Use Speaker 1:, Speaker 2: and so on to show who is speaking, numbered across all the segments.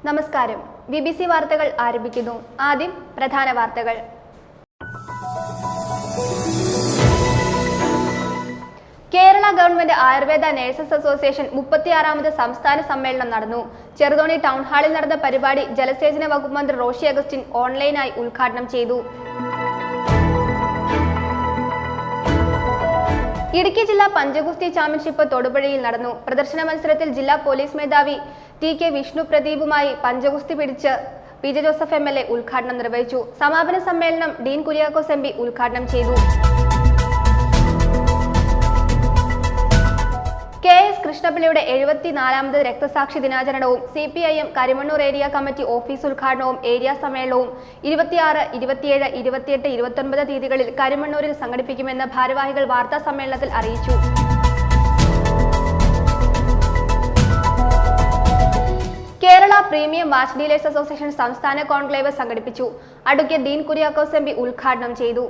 Speaker 1: നമസ്കാരം. BBC വാർത്തകൾ ആരംഭിക്കുന്നു. ആദ്യം പ്രധാന വാർത്തകൾ. Kerala government Ayurveda nurses association 36ാമത് സംസ്ഥാന സമ്മേളനം നടന്നു. ചെറുതോണി ടൗൺ ഹാളിൽ നടന്ന പരിപാടി ജലസേചന വകുപ്പ് മന്ത്രി റോഷി അഗസ്റ്റിൻ ഓൺലൈനായി ഉദ്ഘാടനം ചെയ്തു. ഇടുക്കി ജില്ലാ പഞ്ചഗുസ്തി ചാമ്പ്യൻഷിപ്പ് തൊടുപുഴയിൽ നടന്നു. പ്രദർശന മത്സരത്തിൽ ജില്ലാ പോലീസ് മേധാവി TK വിഷ്ണു പ്രദീപുമായി പഞ്ചഗുസ്തി പിടിച്ച് PJ ജോസഫ് MLA ഉദ്ഘാടനം നിർവഹിച്ചു. സമാപന സമ്മേളനം ഡീൻ കുര്യാക്കോസ് MP ഉദ്ഘാടനം ചെയ്തു. KS കൃഷ്ണപിള്ളയുടെ 74ാമത് രക്തസാക്ഷി ദിനാചരണവും CPIM Karimannoor area committee office ഉദ്ഘാടനവും ഏരിയ സമ്മേളനവും 26, 27, 28, 29 തീയതികളിൽ കരിമണ്ണൂരിൽ സംഘടിപ്പിക്കുമെന്ന് ഭാരവാഹികൾ വാർത്താ സമ്മേളനത്തിൽ അറിയിച്ചു. Kerala premium watch dealers association സംസ്ഥാന കോൺക്ലേവ് സംഘടിപ്പിച്ചു. അഡ്വക്കേറ്റ് ഡീൻ കുര്യാക്കോസ് MP ഉദ്ഘാടനം ചെയ്തു.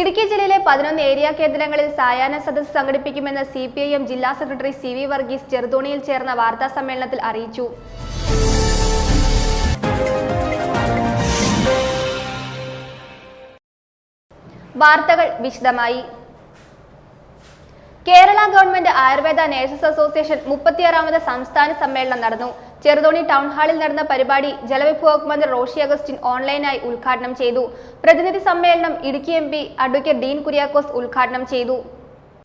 Speaker 1: ഇടുക്കി ജില്ലയിലെ 11 ഏരിയ കേന്ദ്രങ്ങളിൽ സായാഹ്ന സദസ്സ് സംഘടിപ്പിക്കുമെന്ന് CPIM ജില്ലാ സെക്രട്ടറി CV വർഗീസ് ചെറുതോണിയിൽ ചേർന്ന വാർത്താ സമ്മേളനത്തിൽ അറിയിച്ചു. വാർത്തകൾ വിശദമായി. Kerala government Ayurveda nurses association 36ാമത് സംസ്ഥാന സമ്മേളനം നടന്നു. ചെറുതോണി ടൗൺ ഹാളിൽ നടന്ന പരിപാടി ജലവിഭവ വകുപ്പ് മന്ത്രി റോഷി അഗസ്റ്റിൻ ഓൺലൈനായി ഉദ്ഘാടനം ചെയ്തു. പ്രതിനിധി സമ്മേളനം ഇടുക്കി MP അഡ്വക്കേറ്റ് ഡീൻ കുര്യാക്കോസ് ഉദ്ഘാടനം ചെയ്തു.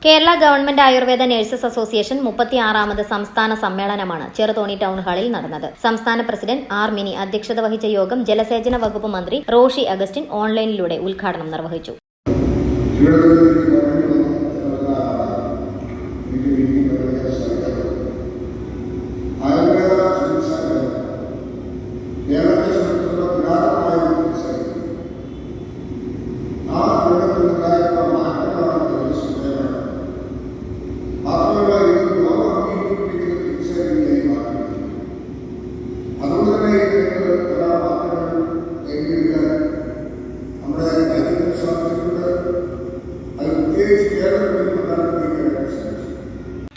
Speaker 2: Kerala government Ayurveda nurses association 36ാമത് സംസ്ഥാന സമ്മേളനമാണ് ചെറുതോണി ടൗൺ ഹാളിൽ നടന്നത്. സംസ്ഥാന പ്രസിഡന്റ് R മിനി അധ്യക്ഷത വഹിച്ച യോഗം ജലസേചന വകുപ്പ് മന്ത്രി റോഷി അഗസ്റ്റിൻ ഓൺലൈനിലൂടെ ഉദ്ഘാടനം നിർവഹിച്ചു.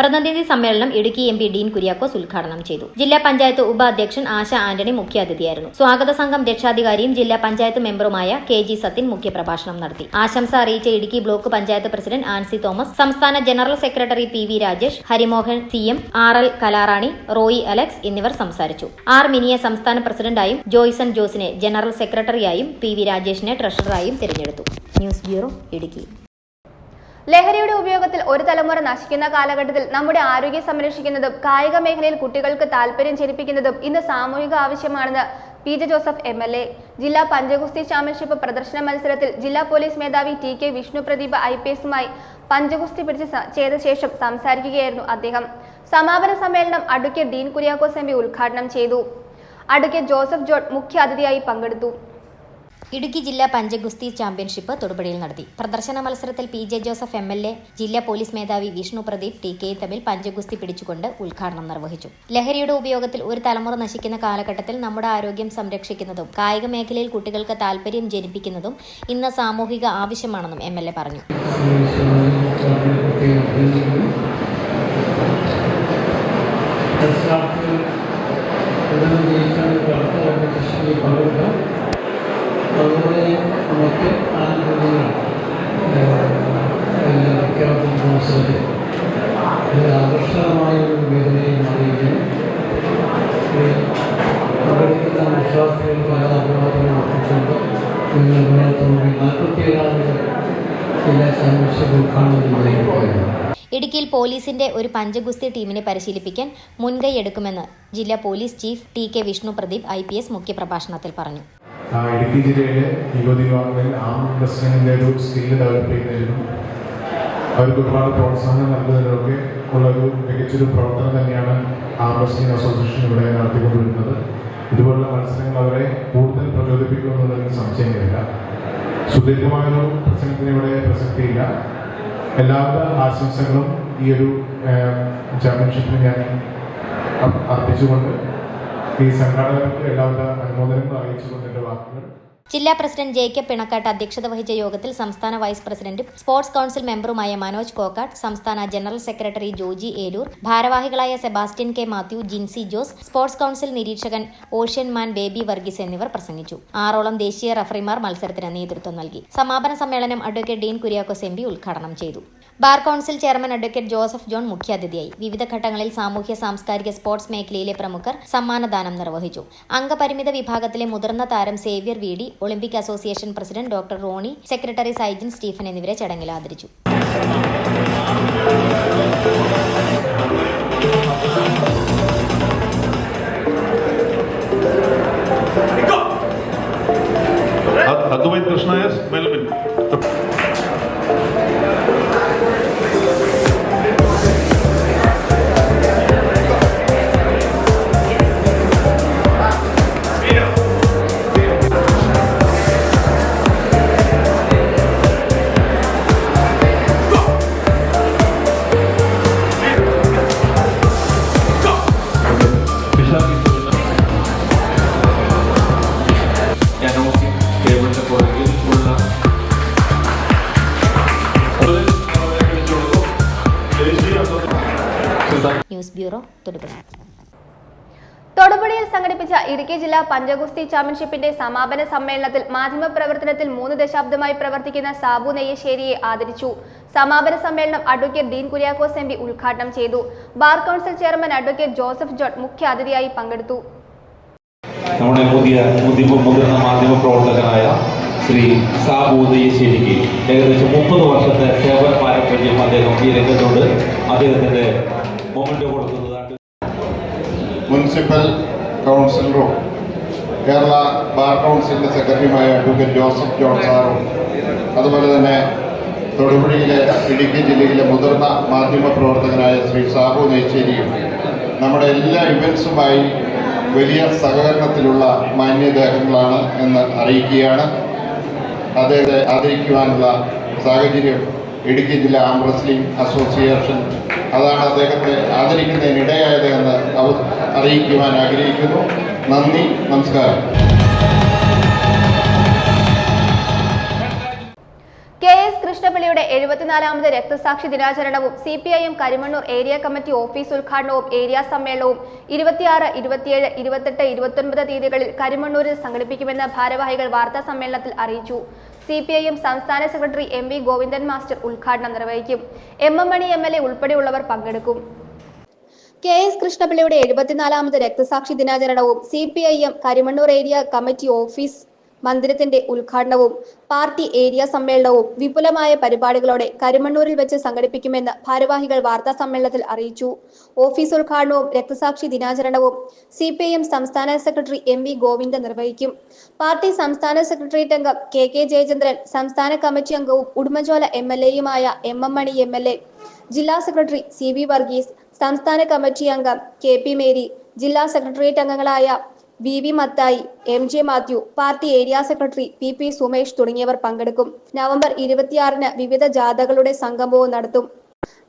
Speaker 2: പ്രതിനിധി സമ്മേളനം ഇടുക്കി MP ഡീൻ കുര്യാക്കോസ് ഉദ്ഘാടനം ചെയ്തു. ജില്ലാ പഞ്ചായത്ത് ഉപാധ്യക്ഷൻ ആശ ആന്റണി മുഖ്യാതിഥിയായിരുന്നു. സ്വാഗത സംഘം രക്ഷാധികാരിയും ജില്ലാ പഞ്ചായത്ത് മെമ്പറുമായ KG സത്യൻ മുഖ്യപ്രഭാഷണം നടത്തി. ആശംസ അറിയിച്ച ഇടുക്കി ബ്ലോക്ക് പഞ്ചായത്ത് പ്രസിഡന്റ് ആൻസി തോമസ്, സംസ്ഥാന general secretary PV Rajesh, Harimohan CM, RL Kalarani, Roy Alex എന്നിവർ സംസാരിച്ചു. R മിനിയെ സംസ്ഥാന പ്രസിഡന്റായും ജോയ്സൺ ജോസിനെ ജനറൽ സെക്രട്ടറിയായും PV രാജേഷിനെ ട്രഷററായും തിരഞ്ഞെടുത്തു. News bureau, Idukki.
Speaker 1: ലഹരിയുടെ ഉപയോഗത്തിൽ ഒരു തലമുറ നശിക്കുന്ന കാലഘട്ടത്തിൽ നമ്മുടെ ആരോഗ്യം സംരക്ഷിക്കുന്നതും കായിക മേഖലയിൽ കുട്ടികൾക്ക് താൽപര്യം ജനിപ്പിക്കുന്നതും ഇന്ന് സാമൂഹിക ആവശ്യമാണെന്ന് PJ ജോസഫ് MLA. ജില്ലാ പഞ്ചഗുസ്തി ചാമ്പ്യൻഷിപ്പ് പ്രദർശന മത്സരത്തിൽ ജില്ലാ പോലീസ് മേധാവി TK വിഷ്ണു പ്രദീപ് IPSുമായി പഞ്ചഗുസ്തി പിടിച്ച് ചെയ്ത ശേഷം സംസാരിക്കുകയായിരുന്നു അദ്ദേഹം. സമാപന സമ്മേളനം അഡ്വക്കേറ്റ് ഡീൻ കുര്യാക്കോസ് MP ഉദ്ഘാടനം ചെയ്തു. അഡ്വക്കേറ്റ് ജോസഫ് ജോൺ മുഖ്യ അതിഥിയായി പങ്കെടുത്തു.
Speaker 2: ഇടുക്കി ജില്ലാ പഞ്ചഗുസ്തി ചാമ്പ്യൻഷിപ്പ് തൊടുപുഴയിൽ നടത്തി. പ്രദർശന മത്സരത്തിൽ PJ ജോസഫ് MLA, ജില്ലാ പോലീസ് മേധാവി വിഷ്ണു പ്രദീപ് TKയും തമ്മിൽ പഞ്ചഗുസ്തി പിടിച്ചുകൊണ്ട് ഉദ്ഘാടനം നിർവഹിച്ചു. ലഹരിയുടെ ഉപയോഗത്തിൽ ഒരു തലമുറ നശിക്കുന്ന കാലഘട്ടത്തിൽ നമ്മുടെ ആരോഗ്യം സംരക്ഷിക്കുന്നതും കായിക മേഖലയിൽ കുട്ടികൾക്ക് താൽപര്യം ജനിപ്പിക്കുന്നതും ഇന്ന് സാമൂഹിക ആവശ്യമാണെന്നും MLA പറഞ്ഞു.
Speaker 3: അതുപോലെ നമുക്ക് അവസരത്തിൽ ആകർഷകമായൊരു വേദനയെ മാറിയിരിക്കുന്നു. പങ്കെടുക്കുന്ന വിശ്വാസികൾ പല അഭിവാദ്യങ്ങൾ അർപ്പിച്ചുകൊണ്ട് നിങ്ങൾ 47ാമത് ജില്ലാ ചാമ്പ്യൻഷിപ്പ് ഉദ്ഘാടനം ചെയ്യുകയാണ്.
Speaker 2: ഇടുക്കിയിൽ പോലീസിന്റെ ഒരു പഞ്ചഗുസ്തി ടീമിനെ പരിശീലിപ്പിക്കാൻ മുൻകൈയെടുക്കുമെന്ന് ജില്ലാ police chief TK Vishnu Pradeep IPS മുഖ്യപ്രഭാഷണത്തിൽ പറഞ്ഞു.
Speaker 4: ഇടുക്കി ജില്ലയിലെ യുവതിയുവാക്കളിൽ ആം റെസ്ലിംഗിൻ്റെ ഒരു സ്കില്ല് ഡെവലപ്പ് ചെയ്യുന്നതിനും അവർക്ക് ഒരുപാട് പ്രോത്സാഹനം നൽകുന്നതിനൊക്കെ ഉള്ളൊരു മികച്ചൊരു പ്രവർത്തനം തന്നെയാണ് ആം റെസ്ലിംഗ് അസോസിയേഷൻ ഇവിടെ നടത്തിക്കൊണ്ടിരിക്കുന്നത്. ഇതുപോലുള്ള മത്സരങ്ങൾ അവരെ കൂടുതൽ പ്രചോദിപ്പിക്കുമെന്നതിൽ സംശയമില്ല. സുദീർഘമായൊരു പ്രസംഗത്തിന് ഇവിടെ പ്രസക്തിയില്ല. എല്ലാവിധ ആശംസകളും ഈ ഒരു ചാമ്പ്യൻഷിപ്പിന് ഞാൻ അർപ്പിച്ചുകൊണ്ട് ഈ സംഘാടകർക്ക് എല്ലാവിധ അനുമോദനങ്ങളും അറിയിച്ചുകൊണ്ട് എൻ്റെ വാക്കുകൾ
Speaker 2: ജില്ലാ പ്രസിഡന്റ് ജേക്കബ് പിണക്കാട്ട് അധ്യക്ഷത വഹിച്ച യോഗത്തിൽ സംസ്ഥാന വൈസ് പ്രസിഡന്റും സ്പോർട്സ് കൌൺസിൽ മെമ്പറുമായ മനോജ് കോക്കാട്ട്, സംസ്ഥാന ജനറൽ സെക്രട്ടറി ജോജി ഏലൂർ, ഭാരവാഹികളായ Sebastian K Mathew, Jincy Jose, sports council നിരീക്ഷകൻ ഓഷ്യൻ മാൻ ബേബി വർഗീസ് എന്നിവർ പ്രസംഗിച്ചു. 6ഓളം ദേശീയ റഫറിമാർ മത്സരത്തിന് നേതൃത്വം നൽകി. സമാപന സമ്മേളനം advocate Dean Kuriakose M P ഉദ്ഘാടനം ചെയ്തു. Bar council chairman advocate Joseph John മുഖ്യാതിഥിയായി. വിവിധ ഘട്ടങ്ങളിൽ സാമൂഹ്യ സാംസ്കാരിക സ്പോർട്സ് മേഖലയിലെ പ്രമുഖർ സമ്മാനദാനം നിർവഹിച്ചു. അംഗപരിമിത വിഭാഗത്തിലെ മുതിർന്ന താരം Xavier V D, olympic association president doctor Roni, secretary Saijin Stephen എന്നിവരെ ചടങ്ങിൽ ആദരിച്ചു.
Speaker 5: Advait Krishna is Melvin.
Speaker 2: News bureau, Thodupuzha.
Speaker 1: തൊടുപുഴയിൽ സംഘടിപ്പിച്ച ഇടുക്കി ജില്ലാ പഞ്ചഗുസ്തി ചാമ്പ്യൻഷിപ്പിന്റെ സമാപന സമ്മേളനത്തിൽ മാധ്യമപ്രവർത്തനത്തിൽ 3 ദശാബ്ദമായി പ്രവർത്തിക്കുന്ന സാബു നെയ്യശ്ശേരിയെ ആദരിച്ചു. സമാപന സമ്മേളനം advocate Dean Kuriakose M P ഉദ്ഘാടനം ചെയ്തു. Bar council chairman advocate Joseph John മുഖ്യാതിഥിയായി പങ്കെടുത്തു.
Speaker 6: നമ്മുടെ മുതിർന്ന മാധ്യമ പ്രവർത്തകനായ ശ്രീ സാബു നെയ്യശ്ശേരിക്ക് ഏകദേശം 30 വർഷത്തെ സേവന പാരമ്പര്യം അദ്ദേഹം ഈ രംഗത്തുണ്ട്. അദ്ദേഹത്തിന്റെ മൊമെന്റ് കൊടുക്കുന്നതാണ്
Speaker 7: മുനിസിപ്പൽ കൗൺസിലറും കേരള ബാർ കൗൺസിലിൻ്റെ സെക്രട്ടറിയുമായ അഡ്വക്കേറ്റ് ജോസഫ് ജോൺ സാറും, അതുപോലെ തന്നെ തൊടുപുഴയിലെ ഇടുക്കി ജില്ലയിലെ മുതിർന്ന മാധ്യമ പ്രവർത്തകനായ ശ്രീ സാബു നെയ്ശ്ശേരിയും നമ്മുടെ എല്ലാ ഇവൻസുമായി വലിയ സഹകരണത്തിലുള്ള മാന്യദേഹങ്ങളാണ് എന്ന് അറിയിക്കുകയാണ്. അദ്ദേഹത്തെ ആദരിക്കുവാനുള്ള സാഹചര്യം ഇടുക്കി ജില്ലാ ആം റെസ്ലിംഗ് അസോസിയേഷൻ അതാണ് അദ്ദേഹത്തെ ആദരിക്കുന്നതിനിടയായത് എന്ന് അറിയിക്കുവാൻ ആഗ്രഹിക്കുന്നു. നന്ദി, നമസ്കാരം.
Speaker 1: KS കൃഷ്ണപിള്ളിയുടെ 74ാമത് രക്തസാക്ഷി ദിനാചരണവും CPIM Karimannoor area committee office ഉദ്ഘാടനവും ഏരിയ സമ്മേളനവും 26, 27, 28, 29 തീയതികളിൽ കരിമണ്ണൂരിൽ സംഘടിപ്പിക്കുമെന്ന് ഭാരവാഹികൾ വാർത്താ സമ്മേളനത്തിൽ അറിയിച്ചു. CPIM സംസ്ഥാന സെക്രട്ടറി MV ഗോവിന്ദൻ മാസ്റ്റർ ഉദ്ഘാടനം നിർവഹിക്കും. MM മണി MLA ഉൾപ്പെടെയുള്ളവർ പങ്കെടുക്കും. KS കൃഷ്ണപിള്ളിയുടെ 74ാമത് രക്തസാക്ഷി ദിനാചരണവും CPIM Karimannoor area committee office മന്ദിരത്തിന്റെ ഉദ്ഘാടനവും പാർട്ടി ഏരിയ സമ്മേളനവും വിപുലമായ പരിപാടികളോടെ കരിമണ്ണൂരിൽ വെച്ച് സംഘടിപ്പിക്കുമെന്ന് ഭാരവാഹികൾ വാർത്താ സമ്മേളനത്തിൽ അറിയിച്ചു. ഓഫീസ് ഉദ്ഘാടനവും രക്തസാക്ഷി ദിനാചരണവും CPIM സംസ്ഥാന സെക്രട്ടറി MV ഗോവിന്ദൻ നിർവഹിക്കും. പാർട്ടി സംസ്ഥാന സെക്രട്ടേറിയറ്റ് അംഗം KK ജയചന്ദ്രൻ, സംസ്ഥാന കമ്മിറ്റി അംഗവും ഉടുമ്പൻചോല MLAയുമായ MM മണി MLA, ജില്ലാ സെക്രട്ടറി CB വർഗീസ്, സംസ്ഥാന കമ്മിറ്റി അംഗം KP മേരി, ജില്ലാ സെക്രട്ടേറിയറ്റ് അംഗങ്ങളായ VV Mathai, MJ Mathew, party area secretary PP Sumesh തുടങ്ങിയവർ പങ്കെടുക്കും. നവംബർ 26-ന് വിവിധ ജാഥകളുടെ സംഗമവും നടത്തും.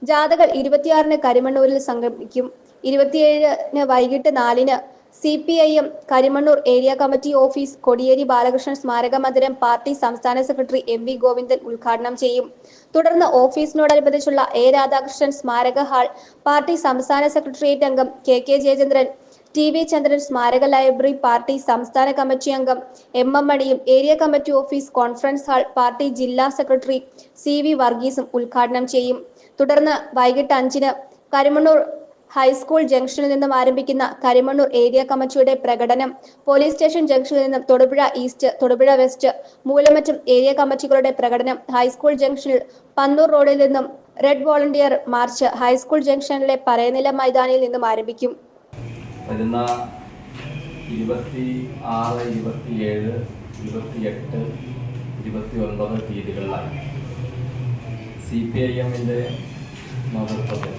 Speaker 1: ജാഥകൾ 26-ന് കരിമണ്ണൂരിൽ സംഗമിക്കും. 27-ന് വൈകിട്ട് 4-ന് CPIM Karimannoor area committee office Kodiyeri Balakrishnan സ്മാരക മന്ദിരം പാർട്ടി സംസ്ഥാന സെക്രട്ടറി MV ഗോവിന്ദൻ ഉദ്ഘാടനം ചെയ്യും. തുടർന്ന് ഓഫീസിനോടനുബന്ധിച്ചുള്ള A രാധാകൃഷ്ണൻ സ്മാരക ഹാൾ പാർട്ടി സംസ്ഥാന സെക്രട്ടേറിയറ്റ് അംഗം KK ജയചന്ദ്രൻ, TV ചന്ദ്രൻ സ്മാരക ലൈബ്രറി പാർട്ടി സംസ്ഥാന കമ്മിറ്റി അംഗം MM മണിയും area committee office conference hall party ജില്ലാ സെക്രട്ടറി CV വർഗീസും ഉദ്ഘാടനം ചെയ്യും. തുടർന്ന് വൈകിട്ട് 5-ന് കരിമണ്ണൂർ ഹൈസ്കൂൾ ജംഗ്ഷനിൽ നിന്നും ആരംഭിക്കുന്ന കരിമണ്ണൂർ ഏരിയ കമ്മിറ്റിയുടെ പ്രകടനം പോലീസ് സ്റ്റേഷൻ ജംഗ്ഷനിൽ നിന്നും Thodupuzha east, Thodupuzha west, Moolamattam area കമ്മിറ്റികളുടെ പ്രകടനം ഹൈസ്കൂൾ ജംഗ്ഷനിൽ പന്നൂർ റോഡിൽ നിന്നും റെഡ് വോളണ്ടിയർ മാർച്ച് ഹൈസ്കൂൾ ജംഗ്ഷനിലെ പറയനില മൈതാനിയിൽ നിന്നും ആരംഭിക്കും.
Speaker 8: വരുന്ന 26, 27, 28, 29 തീയതികളിലായി CPIMന്റെ നേതൃത്വത്തിൽ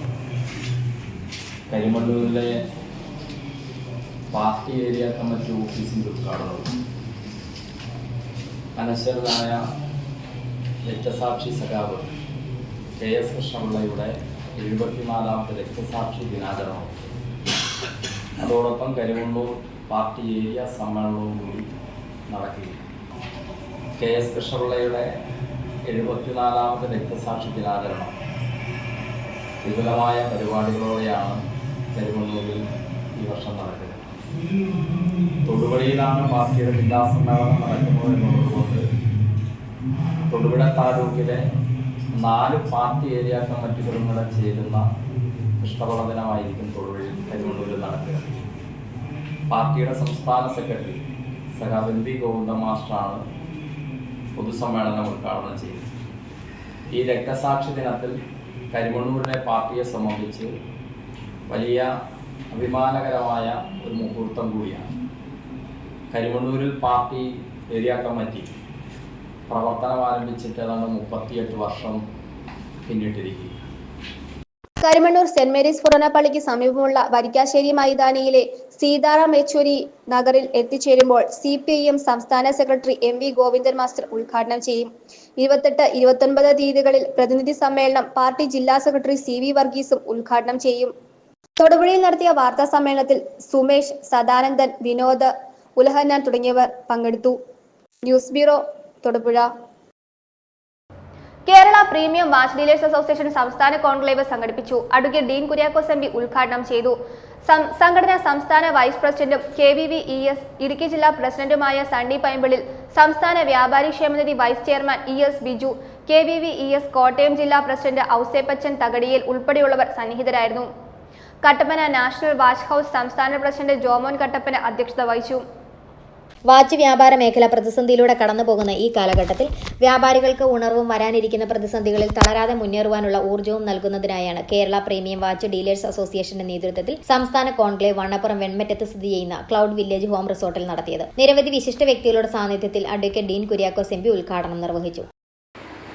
Speaker 8: കരിമണ്ണൂരിലെ പാർട്ടി ഏരിയ കമ്മിറ്റി ഓഫീസിൻ്റെ ഉദ്ഘാടനവും അനശ്വരനായ രക്തസാക്ഷി സഖാവ് KS കൃഷ്ണപിള്ളയുടെ 74ാമത് രക്തസാക്ഷി ദിനാചരണവും അതോടൊപ്പം കരിമണ്ണൂർ പാർട്ടി ഏരിയ സമ്മേളനവും കൂടി നടക്കുകയും KS കൃഷ്ണപിള്ളയുടെ 74ാമത് രക്തസാക്ഷി ദിനാചരണം വിപുലമായ പരിപാടികളോടെയാണ് കരിമണ്ണൂരിൽ ഈ വർഷം നടക്കുന്നത്. തൊടുപുഴയിലാണ് പാർട്ടിയുടെ ജില്ലാ സമ്മേളനം നടക്കുന്നത് എന്നുള്ളതുകൊണ്ട് തൊടുപുഴ താലൂക്കിലെ 4 പാർട്ടി ഏരിയ കമ്മിറ്റികളും കൂടെ ചേരുന്ന കൃഷ്ണപിള്ള ദിനമായിരിക്കും തൊടുപുഴയിൽ കരിമണ്ണൂരിൽ നടക്കുക. പാർട്ടിയുടെ സംസ്ഥാന സെക്രട്ടറി സഖാവ് MP ഗോവിന്ദൻ മാസ്റ്ററാണ് പൊതുസമ്മേളനം ഉദ്ഘാടനം ചെയ്തത്. ഈ രക്തസാക്ഷി ദിനത്തിൽ കരിമണ്ണൂരിലെ പാർട്ടിയെ സംബന്ധിച്ച് വലിയ അഭിമാനകരമായ ഒരു മുഹൂർത്തം കൂടിയാണ്. കരിമണ്ണൂരിൽ പാർട്ടി ഏരിയ കമ്മിറ്റി പ്രവർത്തനം ആരംഭിച്ചിട്ട് ഏതാണ്ട് 38 വർഷം പിന്നിട്ടിരിക്കുക.
Speaker 1: കരിമണ്ണൂർ സെന്റ് മേരീസ് ഫൊറോന പള്ളിക്ക് സമീപമുള്ള വരിക്കാശ്ശേരി മൈതാനിയിലെ സീതാറാം യെച്ചൂരി നഗറിൽ എത്തിച്ചേരുമ്പോൾ CPIM സംസ്ഥാന സെക്രട്ടറി MV ഗോവിന്ദൻ മാസ്റ്റർ ഉദ്ഘാടനം ചെയ്യും. 28, 29 തീയതികളിൽ പ്രതിനിധി സമ്മേളനം പാർട്ടി ജില്ലാ സെക്രട്ടറി CV വർഗീസും ഉദ്ഘാടനം ചെയ്യും. തൊടുപുഴയിൽ നടത്തിയ വാർത്താ സമ്മേളനത്തിൽ സുമേഷ്, സദാനന്ദൻ, വിനോദ്, ഉലഹന്നാൻ തുടങ്ങിയവർ പങ്കെടുത്തു. News bureau, Thodupuzha. Kerala premium watch dealers association സംസ്ഥാന കോൺക്ലേവ് സംഘടിപ്പിച്ചു. അഡ്വക്കേറ്റ് ഡീൻ കുര്യാക്കോസ് MP ഉദ്ഘാടനം ചെയ്തു. സംഘടന സംസ്ഥാന വൈസ് പ്രസിഡന്റും KVVES ഇടുക്കി ജില്ലാ പ്രസിഡന്റുമായ സണ്ണി പൈമ്പിളിൽ, സംസ്ഥാന വ്യാപാരി ക്ഷേമനിധി vice chairman ES Biju, KVVES Kottayam ജില്ലാ പ്രസിഡന്റ് ഔസേപ്പച്ചൻ തകടിയേൽ ഉൾപ്പെടെയുള്ളവർ സന്നിഹിതരായിരുന്നു. കട്ടപ്പന നാഷണൽ വാച്ച് ഹൌസ് സംസ്ഥാന പ്രസിഡന്റ് ജോമോൻ കട്ടപ്പന അധ്യക്ഷത വഹിച്ചു.
Speaker 2: വാച്ച് വ്യാപാര മേഖല പ്രതിസന്ധിയിലൂടെ കടന്നുപോകുന്ന ഈ കാലഘട്ടത്തിൽ വ്യാപാരികൾക്ക് ഉണർവും വരാനിരിക്കുന്ന പ്രതിസന്ധികളിൽ തളരാതെ മുന്നേറുവാനുള്ള ഊർജ്ജവും നൽകുന്നതിനായാണ് കേരള പ്രീമിയം വാച്ച് ഡീലേഴ്സ് അസോസിയേഷന്റെ നേതൃത്വത്തിൽ സംസ്ഥാന കോൺക്ലേവ് വണ്ണപ്പുറം വെൺമറ്റത്ത് സ്ഥിതി ചെയ്യുന്ന ക്ലൗഡ് വില്ലേജ് ഹോം റിസോർട്ടിൽ നടത്തിയത്. നിരവധി വിശിഷ്ട വ്യക്തികളുടെ സാന്നിധ്യത്തിൽ അഡ്വക്കേറ്റ് ഡീൻ കുര്യാക്കോസ് MP ഉദ്ഘാടനം നിർവഹിച്ചു.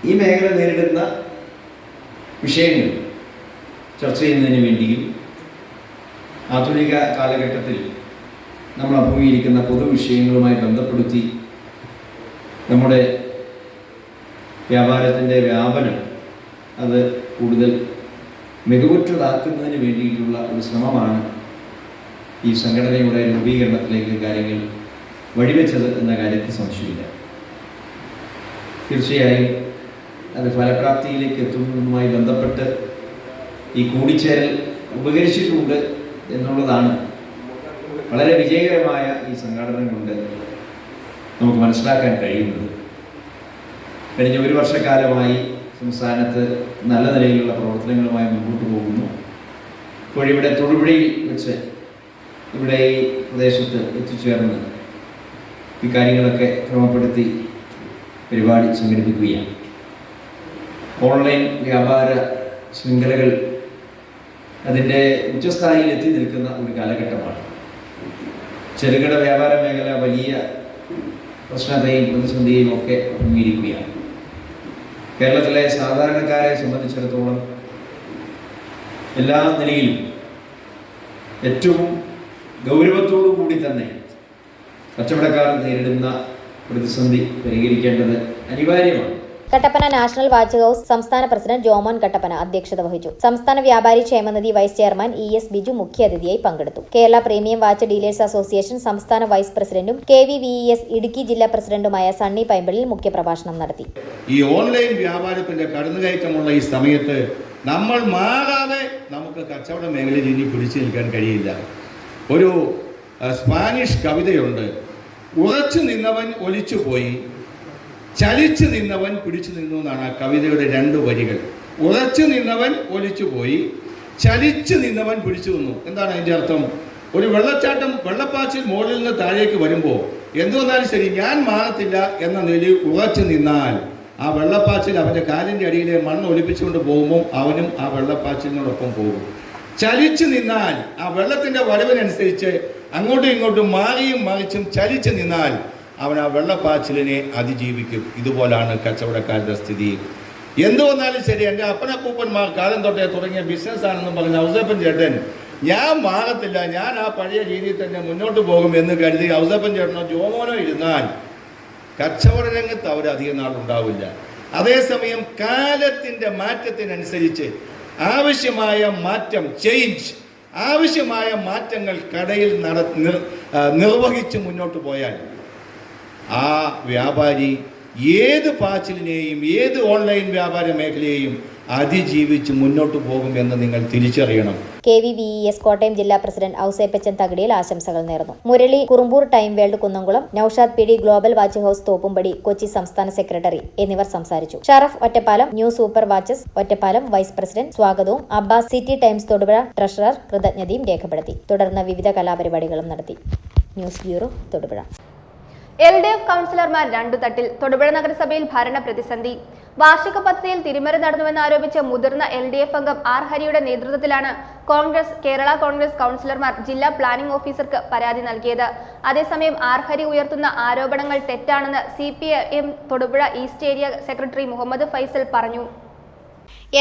Speaker 9: ഈ മേഖല നേരിടുന്ന വിഷയങ്ങൾ ചർച്ച ചെയ്യുന്നതിന് വേണ്ടിയും ആധുനിക കാലഘട്ടത്തിൽ നമ്മൾ അഭിമുഖീകരിക്കുന്ന പൊതുവിഷയങ്ങളുമായി ബന്ധപ്പെടുത്തി നമ്മുടെ വ്യാപാരത്തിൻ്റെ വ്യാപനം അത് കൂടുതൽ മികവുറ്റതാക്കുന്നതിന് വേണ്ടിയിട്ടുള്ള ഒരു ശ്രമമാണ് ഈ സംഘടനയുടെ രൂപീകരണത്തിലേക്ക് കാര്യങ്ങൾ വഴിവെച്ചത് എന്ന കാര്യത്തിൽ സംശയമില്ല. തീർച്ചയായും അത് ഫലപ്രാപ്തിയിലേക്ക് എത്തുന്നതുമായി ബന്ധപ്പെട്ട് ഈ കൂടിച്ചേരൽ ഉപകരിച്ചിട്ടുണ്ട് എന്നുള്ളതാണ് വളരെ വിജയകരമായ ഈ സംഘടന കൊണ്ട് നമുക്ക് മനസ്സിലാക്കാൻ കഴിയുന്നത്. കഴിഞ്ഞ 1 വർഷക്കാലമായി സംസ്ഥാനത്ത് നല്ല നിലയിലുള്ള പ്രവർത്തനങ്ങളുമായി മുന്നോട്ട് പോകുന്നു. ഇപ്പോഴിവിടെ തൊടുപുഴയിൽ വെച്ച് ഇവിടെ ഈ പ്രദേശത്ത് എത്തിച്ചേർന്ന് ഈ കാര്യങ്ങളൊക്കെ ക്രമപ്പെടുത്തി പരിപാടി സംഘടിപ്പിക്കുകയാണ്. ഓൺലൈൻ വ്യാപാര ശൃംഖലകൾ അതിൻ്റെ ഉച്ചസ്ഥായിയിൽ എത്തി നിൽക്കുന്ന ഒരു കാലഘട്ടമാണ്. ചെറുകിട വ്യാപാര മേഖല വലിയ പ്രശ്നത്തെയും പ്രതിസന്ധിയും ഒക്കെ അഭിമുഖീകരിക്കുകയാണ്. കേരളത്തിലെ സാധാരണക്കാരെ സംബന്ധിച്ചിടത്തോളം എല്ലാ നിലയിലും ഏറ്റവും ഗൗരവത്തോടു കൂടി തന്നെ കച്ചവടക്കാർ നേരിടുന്ന പ്രതിസന്ധി പരിഹരിക്കേണ്ടത് അനിവാര്യമാണ്.
Speaker 2: കട്ടപ്പന നാഷണൽ വാച്ച് ഹൌസ് സംസ്ഥാന പ്രസിഡന്റ് ജോമോൻ കട്ടപ്പന അധ്യക്ഷത വഹിച്ചു. സംസ്ഥാന വ്യാപാരി ക്ഷേമനിധി വൈസ് ചെയർമാൻ ES ബിജു മുഖ്യാതിഥിയായി പങ്കെടുത്തു. Kerala premium watch dealers association സംസ്ഥാന വൈസ് പ്രസിഡന്റും KVVES ഇടുക്കി ജില്ലാ പ്രസിഡന്റുമായ സണ്ണി പൈമ്പിളിൽ മുഖ്യപ്രഭാഷണം നടത്തി.
Speaker 10: ഈ ഓൺലൈൻ വ്യാപാരത്തിന്റെ കടന്നുകയറ്റമുള്ള ഈ സമയത്ത് നമ്മൾ മാറാതെ നമുക്ക് കച്ചവട മേഖലയിൽ ഇനി പിടിച്ചു നിൽക്കാൻ കഴിയില്ല. ഒരു സ്പാനിഷ് കവിതയുണ്ട്, ഉറച്ചു നിന്നവൻ ഒലിച്ചു പോയി, ചലിച്ചു നിന്നവൻ പിടിച്ചു നിന്നു എന്നാണ് ആ കവിതയുടെ 2 വരികൾ. ഉറച്ചു നിന്നവൻ ഒലിച്ചു പോയി, ചലിച്ചു നിന്നവൻ പിടിച്ചു നിന്നു. എന്താണ് അതിൻ്റെ അർത്ഥം? ഒരു വെള്ളപ്പാച്ചിൽ മുകളിൽ നിന്ന് താഴേക്ക് വരുമ്പോൾ എന്തു വന്നാലും ശരി ഞാൻ മാറത്തില്ല എന്ന നിലയിൽ ഉറച്ചു നിന്നാൽ ആ വെള്ളപ്പാച്ചിൽ അവൻ്റെ കാലിൻ്റെ അടിയിലെ മണ്ണ് ഒലിപ്പിച്ചുകൊണ്ട് പോകുമ്പോൾ അവനും ആ വെള്ളപ്പാച്ചിലിനോടൊപ്പം പോകും. ചലിച്ചു നിന്നാൽ ആ വെള്ളത്തിൻ്റെ വരവിനനുസരിച്ച് അങ്ങോട്ടും ഇങ്ങോട്ടും മാറിയും മറിച്ചും ചലിച്ചു നിന്നാൽ അവൻ ആ വെള്ളപ്പാച്ചിലിനെ അതിജീവിക്കും. ഇതുപോലാണ് കച്ചവടക്കാരുടെ സ്ഥിതി. എന്തു വന്നാലും ശരി, എൻ്റെ അപ്പനപ്പൂപ്പന്മാർ കാലം തൊട്ടേ തുടങ്ങിയ ബിസിനസ്സാണെന്നും പറഞ്ഞ ഔസേപ്പൻ ചേട്ടൻ ഞാൻ മാറത്തില്ല, ഞാൻ ആ പഴയ രീതിയിൽ തന്നെ മുന്നോട്ട് പോകും എന്ന് കരുതി ഔസേപ്പൻ ചേട്ടനോ ജോമോനോ ഇരുന്നാൽ കച്ചവട രംഗത്ത് അവർ അധികം നാളുണ്ടാവില്ല. അതേസമയം കാലത്തിൻ്റെ മാറ്റത്തിനനുസരിച്ച് ആവശ്യമായ മാറ്റം, ആവശ്യമായ മാറ്റങ്ങൾ കടയിൽ നിർവഹിച്ച് മുന്നോട്ട് പോയാൽ ആ വ്യാപാരി ഏത് പാച്ചിലിനെയും ഏത് ഓൺലൈൻ വ്യാപാര മേഖലയെയും അതിജീവിച്ച് മുന്നോട്ട് പോകുമെന്ന് നിങ്ങൾ തിരിച്ചറിയണം.
Speaker 2: KVVES കോട്ടയം ജില്ലാ പ്രസിഡന്റ് ഔസേപ്പച്ചൻ തകടിയിൽ ആശംസകൾ നേർന്നു. Murali Kurumboor Time World Kunnamkulam, Noushad PD Global Watch House Thoppumpady Kochi സംസ്ഥാന സെക്രട്ടറി എന്നിവർ സംസാരിച്ചു. Sharaf Ottapalam New Super Watches Ottapalam vice president സ്വാഗതവും Abbas City Times Thodupuzha treasurer കൃതജ്ഞതയും രേഖപ്പെടുത്തി. തുടർന്ന് വിവിധ കലാപരിപാടികളും നടത്തി. News bureau Thodupuzha.
Speaker 1: LDF കൗൺസിലർമാർ രണ്ടു തട്ടിൽ. തൊടുപുഴ നഗരസഭയിൽ ഭരണ പ്രതിസന്ധി. വാർഷിക പദ്ധതിയിൽ തിരിമറി നടന്നുവെന്നാരോപിച്ച് മുതിർന്ന LDF അംഗം R ഹരിയുടെ നേതൃത്വത്തിലാണ് കേരള കോൺഗ്രസ് കൗൺസിലർമാർ ജില്ലാ പ്ലാനിംഗ് ഓഫീസർക്ക് പരാതി നൽകിയത്. അതേസമയം R ഹരി ഉയർത്തുന്ന ആരോപണങ്ങൾ തെറ്റാണെന്ന് CPM Thodupuzha east area secretary Muhammad Faisal പറഞ്ഞു.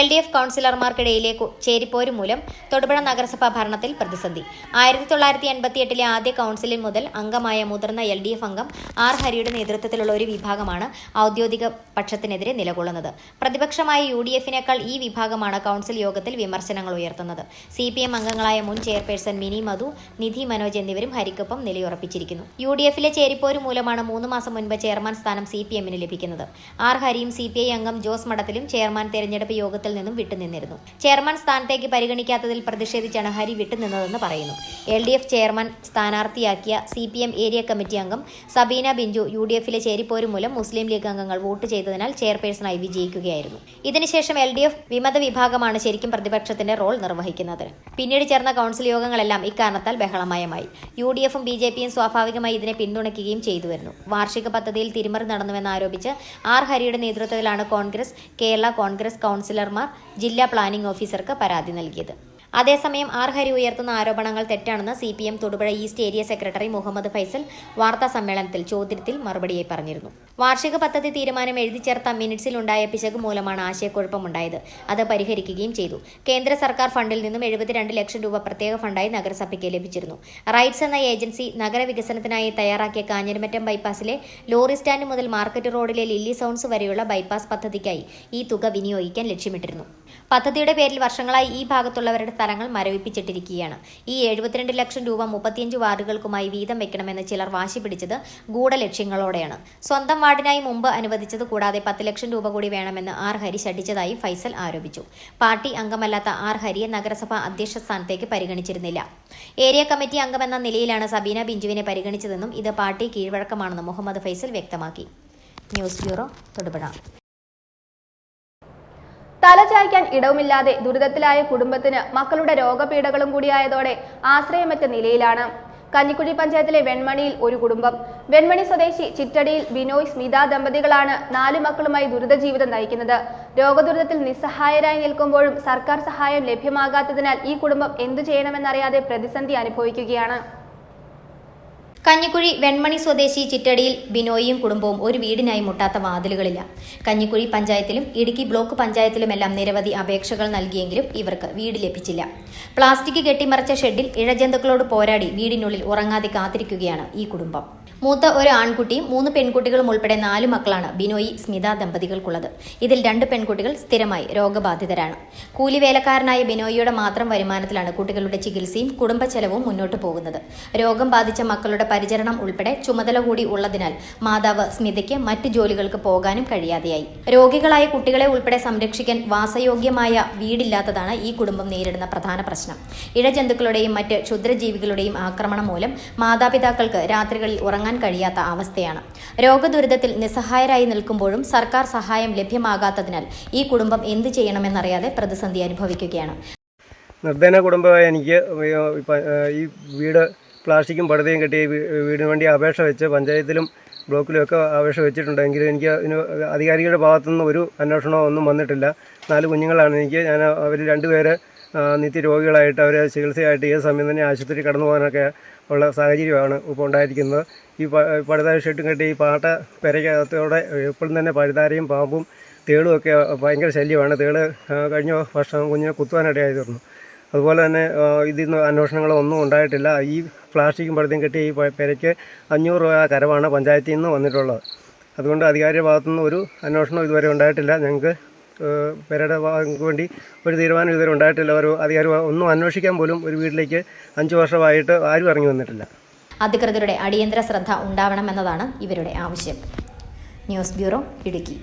Speaker 2: LDF കൗൺസിലർമാർക്കിടയിലെ ചേരിപ്പോര് മൂലം തൊടുപുഴ നഗരസഭാ ഭരണത്തിൽ പ്രതിസന്ധി. 1988 ആദ്യ കൗൺസിലിൽ മുതൽ അംഗമായ മുതിർന്ന LDF അംഗം R ഹരിയുടെ നേതൃത്വത്തിലുള്ള ഒരു വിഭാഗമാണ് ഔദ്യോഗിക പക്ഷത്തിനെതിരെ നിലകൊള്ളുന്നത്. പ്രതിപക്ഷമായ UDF-നേക്കാൾ ഈ വിഭാഗമാണ് കൗൺസിൽ യോഗത്തിൽ വിമർശനങ്ങൾ ഉയർത്തുന്നത്. CPM അംഗങ്ങളായ മുൻ ചെയർപേഴ്സൺ മിനി മധു, നിധി മനോജ് എന്നിവരും ഹരിക്കൊപ്പം നിലയുറപ്പിച്ചിരിക്കുന്നു. UDF-ലെ ചേരിപ്പോര് മൂലമാണ് 3 മാസം മുൻപ് ചെയർമാൻ സ്ഥാനം CPM-ന് ലഭിക്കുന്നത്. R ഹരിയും CPI അംഗം ജോസ് മഠത്തിലും ചെയർമാൻ തെരഞ്ഞെടുപ്പ് യോഗത്തിൽ നിന്നും വിട്ടുനിന്നിരുന്നു. ചെയർമാൻ സ്ഥാനത്തേക്ക് പരിഗണിക്കാത്തതിൽ പ്രതിഷേധിച്ചാണ് ഹരി വിട്ടുനിന്നതെന്ന് പറയുന്നു. LDF ചെയർമാൻ സ്ഥാനാർത്ഥിയാക്കിയ CPM ഏരിയ കമ്മിറ്റി അംഗം സബീന ബിഞ്ചു UDF-ലെ ചേരിപ്പോര് മൂലം മുസ്ലിം ലീഗ് അംഗങ്ങൾ വോട്ട് ചെയ്തതിനാൽ ചെയർപേഴ്സണായി വിജയിക്കുകയായിരുന്നു. ഇതിനുശേഷം LDF വിമത വിഭാഗമാണ് ശരിക്കും പ്രതിപക്ഷത്തിന്റെ റോൾ നിർവഹിക്കുന്നത്. പിന്നീട് ചേർന്ന കൗൺസിൽ യോഗങ്ങളെല്ലാം ഇക്കാരണത്താൽ ബഹളമയമായി. UDF-ഉം BJP-യും സ്വാഭാവികമായി ഇതിനെ പിന്തുണയ്ക്കുകയും ചെയ്തുവരുന്നു. വാർഷിക പദ്ധതിയിൽ തിരിമറി നടന്നുവെന്നാരോപിച്ച് R ഹരിയുടെ നേതൃത്വത്തിലാണ് കേരള കോൺഗ്രസ് കൗൺസിലർമാർ ജില്ലാ പ്ലാനിംഗ് ഓഫീസർക്ക് പരാതി നൽകിയത്. അതേസമയം R ഹരി ഉയർത്തുന്ന ആരോപണങ്ങൾ തെറ്റാണെന്ന് CPM Thodupuzha east area secretary Muhammad Faisal വാർത്താ സമ്മേളനത്തിൽ ചോദ്യത്തിൽ മറുപടിയായി പറഞ്ഞിരുന്നു. വാർഷിക പദ്ധതി തീരുമാനം എഴുതി ചേർത്ത മിനിറ്റ്സിലുണ്ടായ പിശക് മൂലമാണ് ആശയക്കുഴപ്പമുണ്ടായത്. അത് പരിഹരിക്കുകയും ചെയ്തു. കേന്ദ്ര സർക്കാർ ഫണ്ടിൽ നിന്നും 72 ലക്ഷം രൂപ പ്രത്യേക ഫണ്ടായി നഗരസഭയ്ക്ക് ലഭിച്ചിരുന്നു. റൈറ്റ്സ് എന്ന ഏജൻസി നഗരവികസനത്തിനായി തയ്യാറാക്കിയ കാഞ്ഞിരമറ്റം ബൈപ്പാസിലെ ലോറി സ്റ്റാൻഡ് മുതൽ മാർക്കറ്റ് റോഡിലെ ലില്ലി സൗണ്ട്സ് വരെയുള്ള ബൈപ്പാസ് പദ്ധതിക്കായി ഈ തുക വിനിയോഗിക്കാൻ ലക്ഷ്യമിട്ടിരുന്നു. പദ്ധതിയുടെ പേരിൽ വർഷങ്ങളായി ഈ ഭാഗത്തുള്ളവരുടെ സ്ഥലങ്ങൾ മരവിപ്പിച്ചിട്ടിരിക്കുകയാണ്. ഈ 72 ലക്ഷം രൂപ 35 വാർഡുകൾക്കുമായി വീതം വെക്കണമെന്ന് ചിലർ വാശി പിടിച്ചത് ഗൂഢലക്ഷ്യങ്ങളോടെയാണ്. സ്വന്തം വാർഡിനായി മുമ്പ് അനുവദിച്ചത് കൂടാതെ 10 ലക്ഷം രൂപ കൂടി വേണമെന്ന് R ഹരി ശഠിച്ചതായി ഫൈസൽ ആരോപിച്ചു. പാർട്ടി അംഗമല്ലാത്ത R ഹരിയെ നഗരസഭ അധ്യക്ഷ സ്ഥാനത്തേക്ക് പരിഗണിച്ചിരുന്നില്ല. ഏരിയ കമ്മിറ്റി അംഗമെന്ന നിലയിലാണ് സബീന ബിഞ്ചുവിനെ പരിഗണിച്ചതെന്നും ഇത് പാർട്ടി കീഴ്വഴക്കമാണെന്നും മുഹമ്മദ് ഫൈസൽ വ്യക്തമാക്കി. News bureau Thodupuzha.
Speaker 1: തലചായ്ക്കാൻ ഇടവുമില്ലാതെ ദുരിതത്തിലായ കുടുംബത്തിന് മക്കളുടെ രോഗപീഠകളും കൂടിയായതോടെ ആശ്രയമറ്റ നിലയിലാണ്. കഞ്ഞിക്കുഴി പഞ്ചായത്തിലെ വെൺമണിയിൽ ഒരു കുടുംബം. വെൺമണി സ്വദേശി ചിറ്റടിയിൽ ബിനോയ് സ്മിത ദമ്പതികളാണ് 4 മക്കളുമായി ദുരിത ജീവിതം നയിക്കുന്നത്. രോഗദുരിതത്തിൽ നിസ്സഹായരായി നിൽക്കുമ്പോഴും സർക്കാർ സഹായം ലഭ്യമാകാത്തതിനാൽ ഈ കുടുംബം എന്തു ചെയ്യണമെന്നറിയാതെ പ്രതിസന്ധി അനുഭവിക്കുകയാണ്.
Speaker 2: കഞ്ഞിക്കുഴി വെൺമണി സ്വദേശി ചിറ്റടിയിൽ ബിനോയിയും കുടുംബവും ഒരു വീടിനായി മുട്ടാത്ത വാതിലുകളില്ല. കഞ്ഞിക്കുഴി പഞ്ചായത്തിലും ഇടുക്കി ബ്ലോക്ക് പഞ്ചായത്തിലുമെല്ലാം നിരവധി അപേക്ഷകൾ നൽകിയെങ്കിലും ഇവർക്ക് വീട് ലഭിച്ചില്ല. പ്ലാസ്റ്റിക് കെട്ടിമറച്ച ഷെഡിൽ ഇഴജന്തുക്കളോട് പോരാടി വീടിനുള്ളിൽ ഉറങ്ങാതെ കാത്തിരിക്കുകയാണ് ഈ കുടുംബം. മൂത്ത ഒരു ആൺകുട്ടിയും 3 പെൺകുട്ടികളും ഉൾപ്പെടെ 4 മക്കളാണ് ബിനോയി സ്മിത ദമ്പതികൾക്കുള്ളത്. ഇതിൽ 2 പെൺകുട്ടികൾ സ്ഥിരമായി രോഗബാധിതരാണ്. കൂലിവേലക്കാരനായ ബിനോയിയുടെ മാത്രം വരുമാനത്തിലാണ് കുട്ടികളുടെ ചികിത്സയും കുടുംബ ചെലവും മുന്നോട്ട് പോകുന്നത്. രോഗം ബാധിച്ച മക്കളുടെ പരിചരണം ഉൾപ്പെടെ ചുമതല കൂടി ഉള്ളതിനാൽ മാതാവ് സ്മിതയ്ക്ക് മറ്റു ജോലികൾക്ക് പോകാനും കഴിയാതെയായി. രോഗികളായ കുട്ടികളെ ഉൾപ്പെടെ സംരക്ഷിക്കാൻ വാസയോഗ്യമായ വീടില്ലാത്തതാണ് ഈ കുടുംബം നേരിടുന്ന പ്രധാന പ്രശ്നം. ഇഴജന്തുക്കളുടെയും മറ്റ് ക്ഷുദ്രജീവികളുടെയും ആക്രമണം മൂലം മാതാപിതാക്കൾക്ക് രാത്രികളിൽ ഉറങ്ങാൻ കഴിയാത്ത അവസ്ഥയാണ്. രോഗദുരിതത്തിൽ നിസ്സഹായരായി നിൽക്കുമ്പോഴും സർക്കാർ സഹായം ലഭ്യമാകാത്തതിനാൽ ഈ കുടുംബം എന്ത് ചെയ്യണമെന്നറിയാതെ പ്രതിസന്ധി അനുഭവിക്കുകയാണ്.
Speaker 11: നിർധന കുടുംബമായ എനിക്ക് ഈ വീട് പ്ലാസ്റ്റിക്കും പടുതയും കെട്ടി വീടിന് വേണ്ടി അപേക്ഷ വെച്ച് പഞ്ചായത്തിലും ബ്ലോക്കിലും ഒക്കെ അപേക്ഷ വെച്ചിട്ടുണ്ടെങ്കിലും എനിക്ക് ഇതിന് അധികാരികളുടെ ഭാഗത്തുനിന്ന് ഒരു അന്വേഷണമോ ഒന്നും വന്നിട്ടില്ല. 4 കുഞ്ഞുങ്ങളാണ് എനിക്ക്. അവർ 2 പേര് നിത്യരോഗികളായിട്ട് അവർ ചികിത്സയായിട്ട് ഏത് സമയം തന്നെ ആശുപത്രി കടന്നു പോകാനൊക്കെ ഉള്ള സാഹചര്യമാണ് ഇപ്പോൾ ഉണ്ടായിരിക്കുന്നത്. ഈ പഴുതാര ഷെട്ടും കെട്ടി ഈ പാട്ട പെരയ്ക്കകത്തോടെ എപ്പോഴും തന്നെ പഴുതാരയും പാമ്പും തേളും ഒക്കെ ഭയങ്കര ശല്യമാണ്. തേള് കഴിഞ്ഞ വർഷം കുഞ്ഞിനെ കുത്തുവാനിടയായി തീർന്നു. അതുപോലെ തന്നെ ഇതിൽ നിന്ന് അന്വേഷണങ്ങളോ ഒന്നും ഉണ്ടായിട്ടില്ല. ഈ പ്ലാസ്റ്റിക്കും പഴുതയും കെട്ടി ഈ പെരയ്ക്ക് 500 രൂപ കരമാണ് പഞ്ചായത്തിൽ നിന്ന് വന്നിട്ടുള്ളത്. അതുകൊണ്ട് അധികാരിയുടെ ഭാഗത്തുനിന്ന് ഒരു അന്വേഷണം ഇതുവരെ ഉണ്ടായിട്ടില്ല. ഞങ്ങൾക്ക് പെരയുടെ വേണ്ടി ഒരു തീരുമാനം ഇതുവരെ ഉണ്ടായിട്ടില്ല. ഒരു അധികാരി ഒന്നും അന്വേഷിക്കാൻ പോലും ഒരു വീട്ടിലേക്ക് 5 വർഷമായിട്ട് ആരും ഇറങ്ങി വന്നിട്ടില്ല.
Speaker 2: അധികൃതരുടെ അടിയന്തര ശ്രദ്ധ ഉണ്ടാവണമെന്നതാണ് ഇവരുടെ ആവശ്യം. News bureau, Idukki.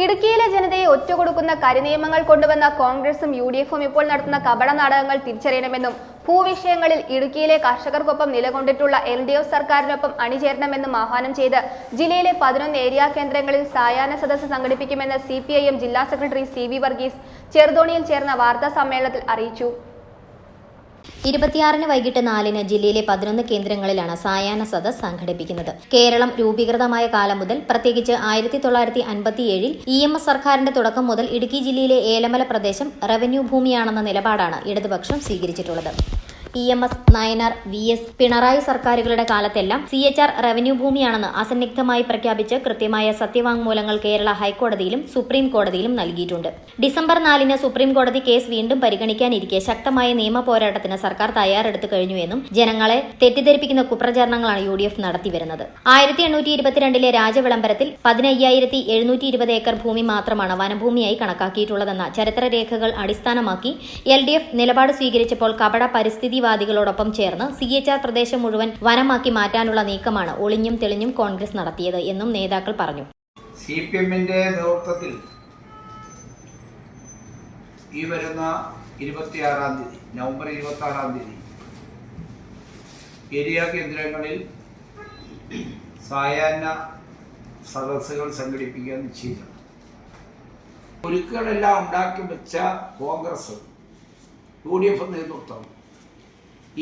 Speaker 1: ഇടുക്കിയിലെ ജനതയെ ഒറ്റുകൊടുക്കുന്ന കരിനിയമങ്ങൾ കൊണ്ടുവന്ന കോൺഗ്രസും UDFും ഇപ്പോൾ നടത്തുന്ന കപട നാടകങ്ങൾ തിരിച്ചറിയണമെന്നും ഭൂവിഷയങ്ങളിൽ ഇടുക്കിയിലെ കർഷകർക്കൊപ്പം നിലകൊണ്ടിട്ടുള്ള LDF സർക്കാരിനൊപ്പം അണിചേരണമെന്നും ആഹ്വാനം ചെയ്ത് ജില്ലയിലെ 11 ഏരിയ കേന്ദ്രങ്ങളിൽ സായാഹ്ന സദസ്സ് സംഘടിപ്പിക്കുമെന്ന് CPIM ജില്ലാ സെക്രട്ടറി CV വർഗീസ് ചെറുതോണിയിൽ ചേർന്ന വാർത്താ സമ്മേളനത്തിൽ അറിയിച്ചു.
Speaker 2: 26 വൈകിട്ട് 4 ജില്ലയിലെ 11 കേന്ദ്രങ്ങളിലാണ് സായാഹ്ന സദസ്സ് സംഘടിപ്പിക്കുന്നത്. കേരളം രൂപീകൃതമായ കാലം മുതൽ, പ്രത്യേകിച്ച് 1957 EMS സർക്കാരിന്റെ തുടക്കം മുതൽ ഇടുക്കി ജില്ലയിലെ ഏലമല പ്രദേശം റവന്യൂ ഭൂമിയാണെന്ന നിലപാടാണ് ഇടതുപക്ഷം സ്വീകരിച്ചിട്ടുള്ളത്. EMS, നയനാർ, VS, പിണറായി സർക്കാരുകളുടെ കാലത്തെല്ലാം CHR റവന്യൂ ഭൂമിയാണെന്ന് അസന്നിഗ്ധമായി പ്രഖ്യാപിച്ച് കൃത്യമായ സത്യവാങ്മൂലങ്ങൾ കേരള ഹൈക്കോടതിയിലും സുപ്രീം കോടതിയിലും നൽകിയിട്ടുണ്ട്. ഡിസംബർ 4 സുപ്രീം കോടതി കേസ് വീണ്ടും പരിഗണിക്കാനിരിക്കെ ശക്തമായ നിയമ പോരാട്ടത്തിന് സർക്കാർ തയ്യാറെടുത്തു കഴിഞ്ഞുവെന്നും ജനങ്ങളെ തെറ്റിദ്ധരിപ്പിക്കുന്ന കുപ്രചാരണങ്ങളാണ് UDF നടത്തിവരുന്നത്. 1822 രാജവിളംബരത്തിൽ 15,720 ഏക്കർ ഭൂമി മാത്രമാണ് വനഭൂമിയായി കണക്കാക്കിയിട്ടുള്ളതെന്ന ചരിത്രരേഖകൾ അടിസ്ഥാനമാക്കി LDF നിലപാട് സ്വീകരിച്ചപ്പോൾ കപട പരിസ്ഥിതിവാദികളോടൊപ്പം ചേർന്ന് CHR പ്രദേശം മുഴുവൻ വനമാക്കി മാറ്റാനുള്ള നീക്കമാണ് ഒളിഞ്ഞും തെളിഞ്ഞും കോൺഗ്രസ് നടത്തിയത് എന്നും നേതാക്കൾ പറഞ്ഞു.
Speaker 12: CPMന്റെ നേതൃത്വത്തിൽ ഈ വരുന്ന 26-ാം തീയതി, നവംബർ 26-ാം തീയതി ഏരിയ കേന്ദ്രങ്ങളിൽ സായാഹ്ന സദസ്സുകൾ സംഘടിപ്പിക്കാൻ നിശ്ചയിച്ചു. ഒരുക്കുകളെല്ലാം ഉണ്ടാക്കി വെച്ച കോൺഗ്രസ് UDF നേതൃത്വം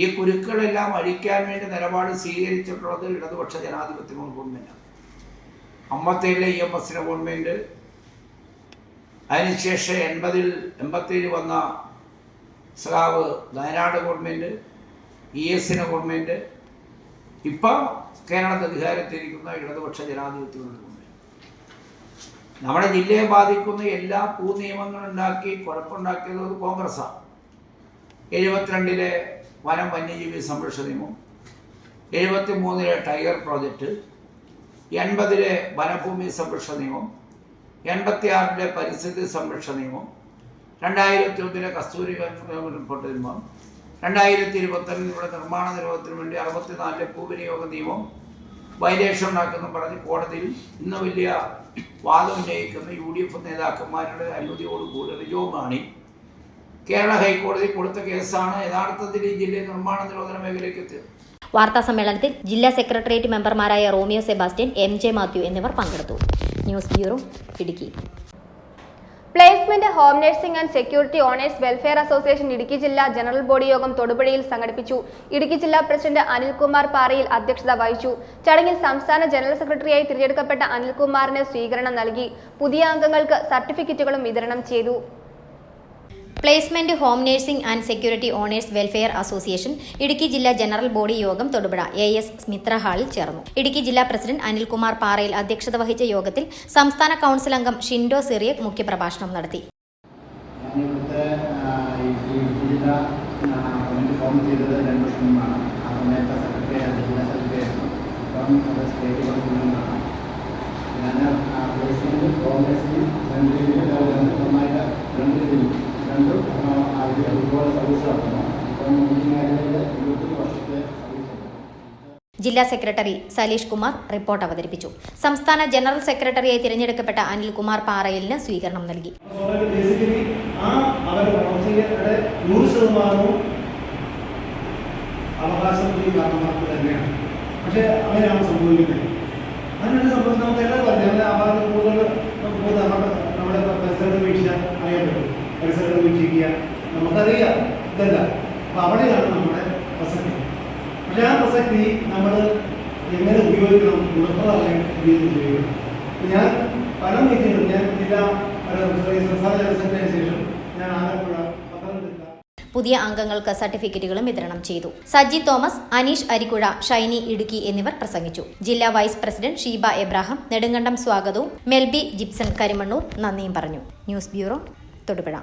Speaker 12: ഈ കുരുക്കളെല്ലാം അഴിക്കാൻ വേണ്ടി നിലപാട് സ്വീകരിച്ചിട്ടുള്ളത് ഇടതുപക്ഷ ജനാധിപത്യ ഗവൺമെൻറ്റാണ്. 57 EMS ഗവൺമെൻറ്, അതിനുശേഷം 87 വന്ന സഖാവ് വയനാട് ഗവൺമെൻറ്, ES ഗവൺമെൻറ്, ഇപ്പം കേരളത്തിൽ അധികാരത്തിരിക്കുന്ന ഇടതുപക്ഷ ജനാധിപത്യ ഗവൺമെൻറ് നമ്മുടെ ജില്ലയെ ബാധിക്കുന്ന എല്ലാ നിയമങ്ങളുണ്ടാക്കി കുഴപ്പമുണ്ടാക്കിയത് കോൺഗ്രസ്സാണ്. 72 വനം വന്യജീവി സംരക്ഷണ നിയമം, 73 ടൈഗർ പ്രോജക്റ്റ്, 80 വനഭൂമി സംരക്ഷണ നിയമം, 86 പരിസ്ഥിതി സംരക്ഷണ നിയമം, 2001 കസ്തൂരി റിപ്പോർട്ട് നിയമം, 2022 നിർമ്മാണ നിരോധനത്തിന് വേണ്ടി 64 ഭൂവിനിയോഗ നിയമം വയലേഷൻ ഉണ്ടാക്കുന്നു പറഞ്ഞ് കോടതിയിൽ ഇന്ന് വലിയ വാദം ഉന്നയിക്കുന്ന UDF നേതാക്കന്മാരുടെ അനുമതിയോടുകൂടി റിജോ മാണി കേരള ഹൈക്കോടതി കൊടുത്ത കേസാണ് യഥാർത്ഥത്തിൽ ഈ ജില്ലയിൽ നിർമ്മാണ നിരോധന മേഖലയ്ക്ക് എത്തിയത്.
Speaker 2: വാർത്താ സമ്മേളനത്തിൽ ജില്ലാ സെക്രട്ടേറിയറ്റ് മെമ്പർമാരായ റോമിയോ സെബാസ്റ്റ്യൻ, MJ മാത്യു എന്നിവർ പങ്കെടുത്തു. News bureau, Idukki.
Speaker 1: Placement home nursing and security owners welfare association Idukki ജില്ലാ ജനറൽ ബോഡി യോഗം തൊടുപുഴയിൽ സംഘടിപ്പിച്ചു. ഇടുക്കി ജില്ലാ പ്രസിഡന്റ് അനിൽകുമാർ പാറയിൽ അധ്യക്ഷത വഹിച്ചു. ചടങ്ങിൽ സംസ്ഥാന ജനറൽ സെക്രട്ടറിയായി തിരഞ്ഞെടുക്കപ്പെട്ട അനിൽകുമാറിന് സ്വീകരണം നൽകി. പുതിയ അംഗങ്ങൾക്ക് സർട്ടിഫിക്കറ്റുകളും വിതരണം ചെയ്തു.
Speaker 2: Placement home nursing and security owners welfare association Idukki ജില്ലാ ജനറൽ ബോഡി യോഗം തൊടുപുഴ AS സ്മിത്ര ഹാളിൽ ചേർന്നു. ഇടുക്കി ജില്ലാ പ്രസിഡന്റ് അനിൽകുമാർ പാറയിൽ അധ്യക്ഷത വഹിച്ച യോഗത്തിൽ സംസ്ഥാന കൌൺസിൽ അംഗം ഷിൻഡോ സിറിയക് മുഖ്യപ്രഭാഷണം നടത്തി. ജില്ലാ സെക്രട്ടറി സലീഷ് കുമാർ റിപ്പോർട്ട് അവതരിപ്പിച്ചു. സംസ്ഥാന ജനറൽ സെക്രട്ടറിയായി തിരഞ്ഞെടുക്കപ്പെട്ട അനിൽകുമാർ പാറയിലിന് സ്വീകരണം നൽകി.
Speaker 13: പക്ഷേ അങ്ങനെയാണ് സംഭവിക്കുന്നത്. അതിനുള്ള സംഭവം നമുക്ക് എല്ലാം നമ്മുടെ പരിസരത്ത് വീക്ഷിച്ചാൽ അറിയാൻ പറ്റും. പരിസരത്ത് വീക്ഷിക്കുക നമുക്കറിയാം ഇതല്ല. അപ്പം അവിടെയാണ് നമ്മുടെ പ്രസക്തി. പക്ഷെ ആ പ്രസക്തി നമ്മൾ എങ്ങനെ ഉപയോഗിക്കണം, ഗുണപ്രദമായ രീതിയിൽ ഉപയോഗിക്കണം. ഞാൻ പല മീറ്റിങ്ങും ഞാൻ ജില്ലാ സംസ്ഥാന ജനറൽ സെക്രട്ടറിക്ക് ശേഷം ഞാൻ ആലപ്പുഴ, പത്തനംതിട്ട
Speaker 2: പുതിയ അംഗങ്ങൾക്ക് സർട്ടിഫിക്കറ്റുകളും വിതരണം ചെയ്തു. സജി തോമസ്, അനീഷ് അരിക്കുഴ, ഷൈനി ഇടുക്കി എന്നിവർ പ്രസംഗിച്ചു. ജില്ലാ വൈസ് പ്രസിഡന്റ് ഷീബ എബ്രാഹിം നെടുങ്കണ്ടം സ്വാഗതവും മെൽബി ജിപ്സൺ കരിമണ്ണൂർ നന്ദിയും പറഞ്ഞു. News bureau, Thodupuzha.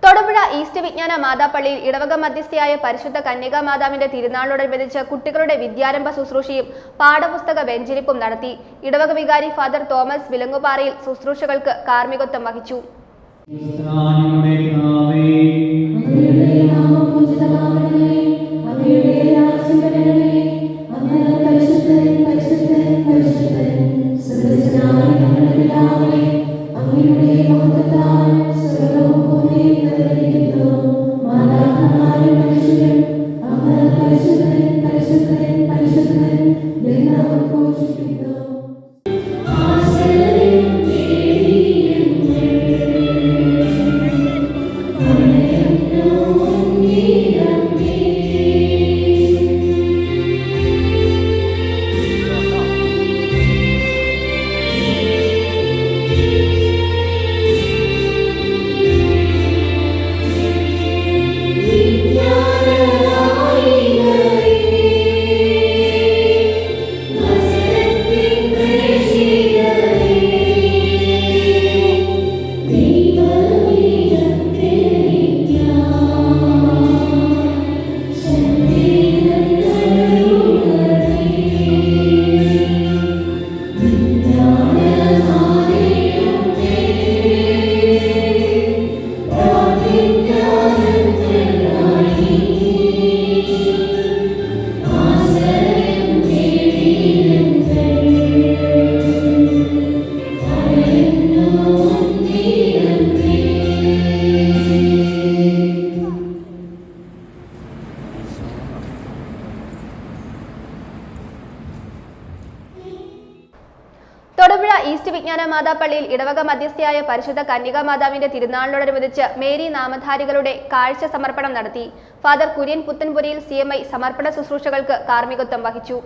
Speaker 1: Thodupuzha east വിജ്ഞാന മാതാപള്ളിയിൽ ഇടവക മധ്യസ്ഥയായ പരിശുദ്ധ കന്യകാ മാതാവിന്റെ തിരുനാളോടനുബന്ധിച്ച് കുട്ടികളുടെ വിദ്യാരംഭ ശുശ്രൂഷയും പാഠപുസ്തക വെഞ്ചരിപ്പും നടത്തി. ഇടവക വികാരി ഫാദർ തോമസ് വിലങ്ങുപാറയിൽ ശുശ്രൂഷകൾക്ക് കാർമ്മികത്വം വഹിച്ചു.
Speaker 14: പരിശുദ്ധ
Speaker 1: വിജ്ഞാന മാതാപള്ളിയിൽ ഇടവക മധ്യസ്ഥയായ പരിശുദ്ധ കന്യക മാതാവിന്റെ തിരുനാളിനോടനുബന്ധിച്ച് മേരി നാമധാരികളുടെ കാഴ്ച സമർപ്പണം നടത്തി. ഫാദർ കുര്യൻ പുത്തൻപുരയിൽ CMI സമർപ്പണ ശുശ്രൂഷകൾക്ക് കാർമ്മികത്വം വഹിച്ചു.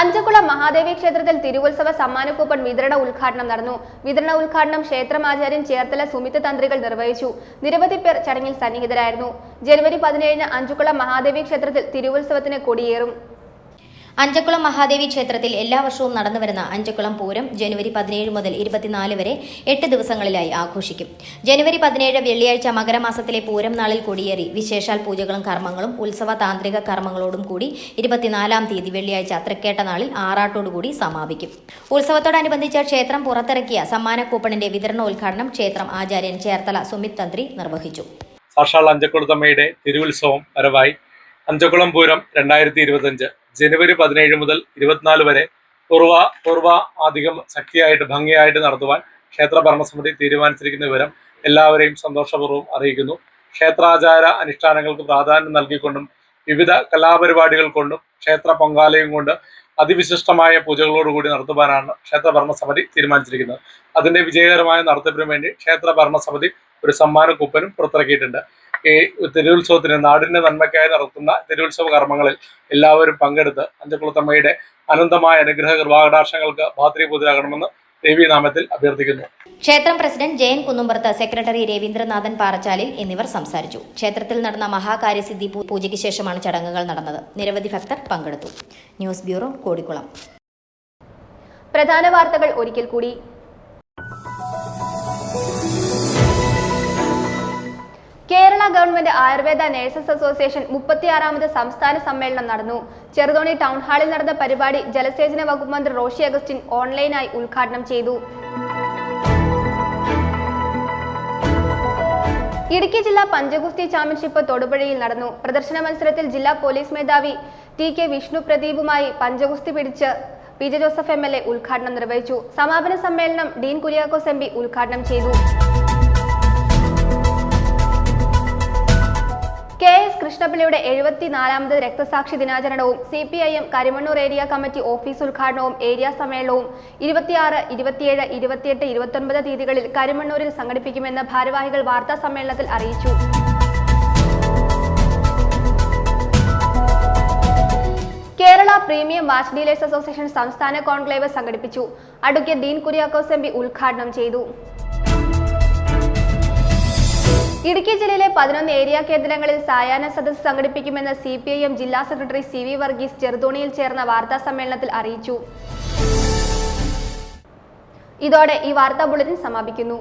Speaker 1: അഞ്ചക്കുളം മഹാദേവി ക്ഷേത്രത്തിൽ തിരുവുത്സവ സമ്മാന കൂപ്പൺ വിതരണ ഉദ്ഘാടനം നടന്നു. വിതരണ ഉദ്ഘാടനം ക്ഷേത്രമാചാര്യൻ ചേർത്തല സുമിത്ത് തന്ത്രികൾ നിർവഹിച്ചു. നിരവധി പേർ ചടങ്ങിൽ സന്നിഹിതരായിരുന്നു. ജനുവരി 17 അഞ്ചക്കുളം മഹാദേവി ക്ഷേത്രത്തിൽ തിരുവുത്സവത്തിന് കൊടിയേറും.
Speaker 2: അഞ്ചക്കുളം മഹാദേവി ക്ഷേത്രത്തിൽ എല്ലാ വർഷവും നടന്നുവരുന്ന അഞ്ചക്കുളം പൂരം ജനുവരി 17 മുതൽ 24 വരെ 8 ദിവസങ്ങളിലായി ആഘോഷിക്കും. ജനുവരി 17 വെള്ളിയാഴ്ച മകരമാസത്തിലെ പൂരം നാളിൽ കൊടിയേറി വിശേഷാൽ പൂജകളും കർമ്മങ്ങളും ഉത്സവ താന്ത്രിക കർമ്മങ്ങളോടും കൂടി 24 തീയതി വെള്ളിയാഴ്ച തൃക്കേട്ട നാളിൽ ആറാട്ടോടുകൂടി സമാപിക്കും. ഉത്സവത്തോടനുബന്ധിച്ച് ക്ഷേത്രം പുറത്തിറക്കിയ സമ്മാന കൂപ്പണിന്റെ വിതരണോദ്ഘാടനം ക്ഷേത്രം ആചാര്യൻ ചേർത്തല സുമിത് തന്ത്രി നിർവഹിച്ചു.
Speaker 14: സാക്ഷാൽ അഞ്ചക്കുളത്തമ്മയുടെ തിരുവുത്സവം വരവായി അഞ്ചക്കുളം പൂരം 2025 ജനുവരി 17 മുതൽ 24 വരെ പൂർവാധികം ശക്തിയായിട്ട് ഭംഗിയായിട്ട് നടത്തുവാൻ ക്ഷേത്ര ഭരണസമിതി തീരുമാനിച്ചിരിക്കുന്ന വിവരം എല്ലാവരെയും സന്തോഷപൂർവ്വം അറിയിക്കുന്നു. ക്ഷേത്രാചാര അനുഷ്ഠാനങ്ങൾക്ക് പ്രാധാന്യം നൽകിക്കൊണ്ടും വിവിധ കലാപരിപാടികൾ കൊണ്ടും ക്ഷേത്ര പൊങ്കാലയും കൊണ്ട് അതിവിശിഷ്ടമായ പൂജകളോടുകൂടി നടത്തുവാനാണ് ക്ഷേത്ര ഭരണസമിതി തീരുമാനിച്ചിരിക്കുന്നത്. അതിന്റെ വിജയകരമായ നടത്തിപ്പിന് വേണ്ടി ക്ഷേത്ര ഭരണസമിതി ഒരു സമ്മാന കൂപ്പനും പുറത്തിറക്കിയിട്ടുണ്ട്. ഈ തിരുവുത്സവത്തിന് നാടിന്റെ നന്മയ്ക്കായി നടത്തുന്ന തിരുവുത്സവ കർമ്മങ്ങളിൽ എല്ലാവരും പങ്കെടുത്ത് അഞ്ചക്കുളത്തമ്മയുടെ അനന്തമായ അനുഗ്രഹ കൃപാകടാക്ഷങ്ങൾക്ക് ഭാതൃപൂജരാകണമെന്ന് ദേവീനാമത്തിൽ അഭ്യർത്ഥിക്കുന്നു.
Speaker 2: ക്ഷേത്രം പ്രസിഡന്റ് ജയൻ കുന്നുംപുറത്ത്, സെക്രട്ടറി രവീന്ദ്രനാഥൻ പാറച്ചാലിൽ എന്നിവർ സംസാരിച്ചു. ക്ഷേത്രത്തിൽ നടന്ന മഹാകാര്യസിദ്ധി പൂജയ്ക്ക് ശേഷമാണ് ചടങ്ങുകൾ നടന്നത്. നിരവധി ഭക്തർ പങ്കെടുത്തു. News bureau, Kodikulam.
Speaker 1: പ്രധാന വാർത്തകൾ ഒരിക്കൽ കൂടി. Kerala government Ayurveda nurses association 36ാമത് സംസ്ഥാന സമ്മേളനം നടന്നു. ചെറുതോണി ടൗൺ ഹാളിൽ നടന്ന പരിപാടി ജലസേചന വകുപ്പ് മന്ത്രി റോഷി അഗസ്റ്റിൻ ഓൺലൈനായി ഉദ്ഘാടനം ചെയ്തു. ഇടുക്കി ജില്ലാ പഞ്ചഗുസ്തി ചാമ്പ്യൻഷിപ്പ് തൊടുപുഴയിൽ നടന്നു. പ്രദർശന മത്സരത്തിൽ ജില്ലാ പോലീസ് മേധാവി TK വിഷ്ണു പ്രദീപുമായി പഞ്ചഗുസ്തി പിടിച്ച് PJ ജോസഫ് MLA ഉദ്ഘാടനം നിർവഹിച്ചു. സമാപന സമ്മേളനം ഡീൻ കുര്യാക്കോസ് MP ഉദ്ഘാടനം ചെയ്തു. KS കൃഷ്ണപിള്ളയുടെ 74ാമത് രക്തസാക്ഷി ദിനാചരണവും CPIM Karimannoor area committee office ഉദ്ഘാടനവും ഏരിയ സമ്മേളനവും 26, 27, 28, 29 തീയതികളിൽ കരിമണ്ണൂരിൽ സംഘടിപ്പിക്കുമെന്ന് ഭാരവാഹികൾ വാർത്താ സമ്മേളനത്തിൽ അറിയിച്ചു. പ്രീമിയം വാച്ച് ഡീലേഴ്സ് അസോസിയേഷൻ സംസ്ഥാന കോൺക്ലേവ് സംഘടിപ്പിച്ചു. Advocate Dean Kuriakose M P ഉദ്ഘാടനം ചെയ്തു. ഇടുക്കി ജില്ലയിലെ 11 ഏരിയ കേന്ദ്രങ്ങളിൽ സായാഹ്ന സദസ്സ് സംഘടിപ്പിക്കുമെന്ന് CPIM ജില്ലാ സെക്രട്ടറി CV വർഗീസ് ചെറുതോണിയിൽ ചേർന്ന വാർത്താ സമ്മേളനത്തിൽ അറിയിച്ചു. ഇതോടെ ഈ വാർത്താ ബുള്ളറ്റിൻ സമാപിക്കുന്നു.